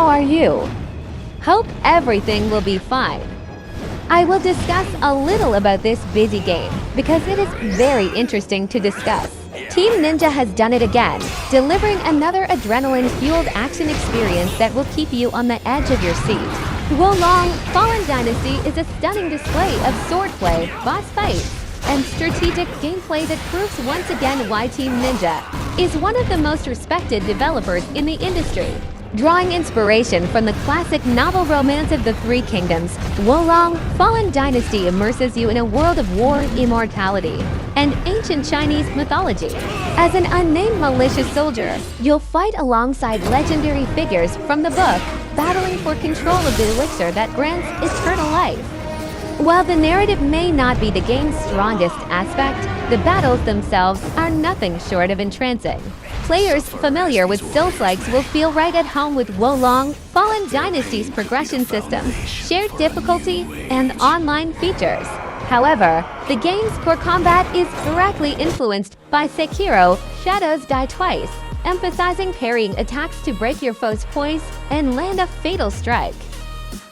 are you? Hope everything will be fine. I will discuss a little about this busy game because it is very interesting to discuss. Team Ninja has done it again, delivering another adrenaline-fueled action experience that will keep you on the edge of your seat. Wolong Fallen Dynasty is a stunning display of swordplay, boss fights, and strategic gameplay that proves once again why Team Ninja is one of the most respected developers in the industry. Drawing inspiration from the classic novel romance of the Three Kingdoms, Wolong Fallen Dynasty immerses you in a world of war, immortality, and ancient Chinese mythology. As an unnamed malicious soldier, you'll fight alongside legendary figures from the book, battling for control of the elixir that grants eternal life. While the narrative may not be the game's strongest aspect, the battles themselves are nothing short of entrancing. Players familiar with Souls-likes will feel right at home with Wolong Fallen Dynasty's progression system, shared difficulty, and online features. However, the game's core combat is directly influenced by Sekiro: Shadows Die Twice, emphasizing parrying attacks to break your foe's poise and land a fatal strike.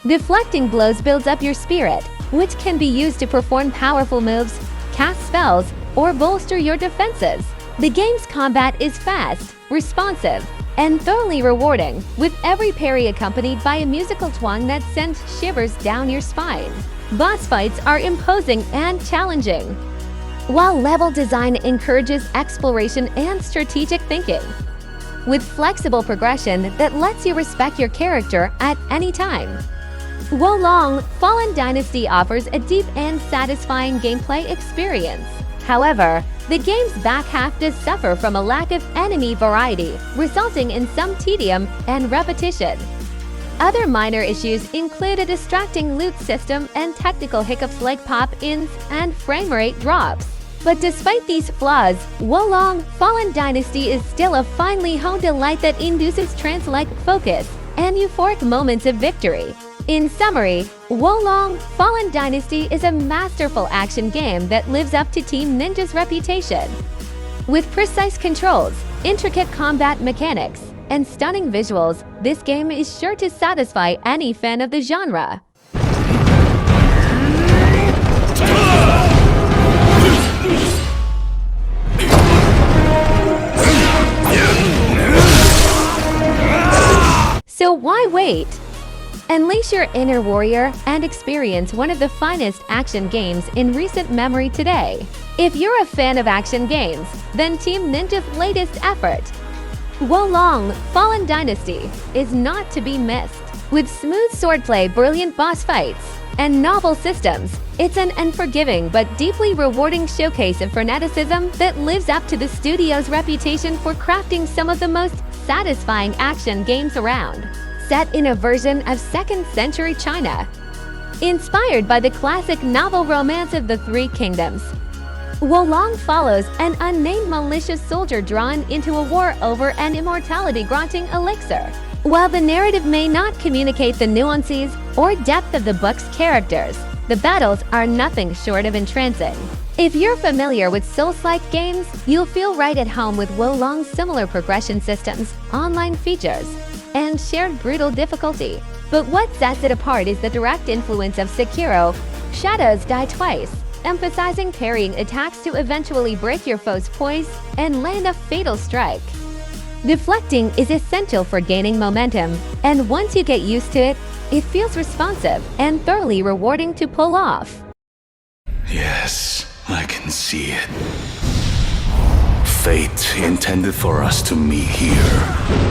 Deflecting blows builds up your spirit, which can be used to perform powerful moves, cast spells, or bolster your defenses. The game's combat is fast, responsive, and thoroughly rewarding, with every parry accompanied by a musical twang that sends shivers down your spine. Boss fights are imposing and challenging, while level design encourages exploration and strategic thinking, with flexible progression that lets you respect your character at any time. Wolong Fallen Dynasty offers a deep and satisfying gameplay experience. However, the game's back half does suffer from a lack of enemy variety, resulting in some tedium and repetition. Other minor issues include a distracting loot system and technical hiccups like pop-ins and frame rate drops. But despite these flaws, Wolong Fallen Dynasty is still a finely honed delight that induces trance-like focus and euphoric moments of victory. In summary, Wolong Fallen Dynasty is a masterful action game that lives up to Team Ninja's reputation. With precise controls, intricate combat mechanics, and stunning visuals, this game is sure to satisfy any fan of the genre. So why wait? Unleash your inner warrior and experience one of the finest action games in recent memory today. If you're a fan of action games, then Team Ninja's latest effort, Wolong Fallen Dynasty, is not to be missed. With smooth swordplay, brilliant boss fights, and novel systems, it's an unforgiving but deeply rewarding showcase of fanaticism that lives up to the studio's reputation for crafting some of the most satisfying action games around. Set in a version of 2nd century China. Inspired by the classic novel romance of the Three Kingdoms, Wolong follows an unnamed malicious soldier drawn into a war over an immortality-granting elixir. While the narrative may not communicate the nuances or depth of the book's characters, the battles are nothing short of entrancing. If you're familiar with Souls-like games, you'll feel right at home with Wolong's similar progression systems, online features, and shared brutal difficulty. But what sets it apart is the direct influence of Sekiro: Shadows Die Twice, emphasizing parrying attacks to eventually break your foe's poise and land a fatal strike. Deflecting is essential for gaining momentum, and once you get used to it, it feels responsive and thoroughly rewarding to pull off. Yes, I can see it. Fate intended for us to meet here.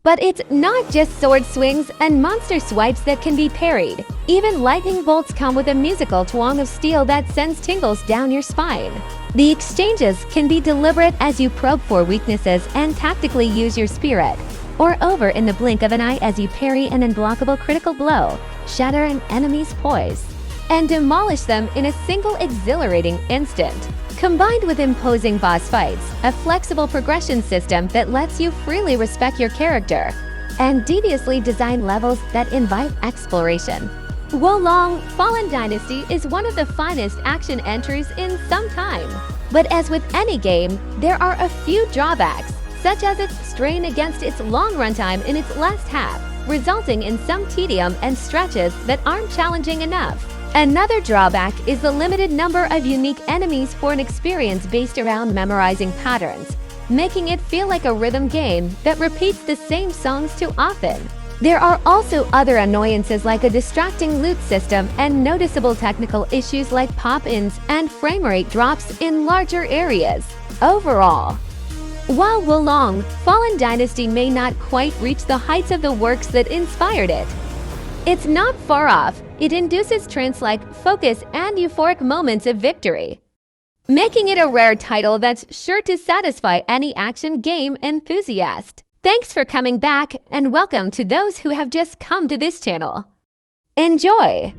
But it's not just sword swings and monster swipes that can be parried. Even lightning bolts come with a musical twang of steel that sends tingles down your spine. The exchanges can be deliberate as you probe for weaknesses and tactically use your spirit, or over in the blink of an eye as you parry an unblockable critical blow, shatter an enemy's poise, and demolish them in a single exhilarating instant. Combined with imposing boss fights, a flexible progression system that lets you freely respect your character, and deviously designed levels that invite exploration, Wolong Fallen Dynasty is one of the finest action entries in some time. But as with any game, there are a few drawbacks. such as its strain against its long runtime in its last half, resulting in some tedium and stretches that aren't challenging enough. Another drawback is the limited number of unique enemies for an experience based around memorizing patterns, making it feel like a rhythm game that repeats the same songs too often. There are also other annoyances like a distracting loot system and noticeable technical issues like pop-ins and frame rate drops in larger areas. Overall, while Wulong Fallen Dynasty may not quite reach the heights of the works that inspired it, it's not far off. It induces trance-like focus and euphoric moments of victory, making it a rare title that's sure to satisfy any action game enthusiast. Thanks for coming back, and welcome to those who have just come to this channel. Enjoy!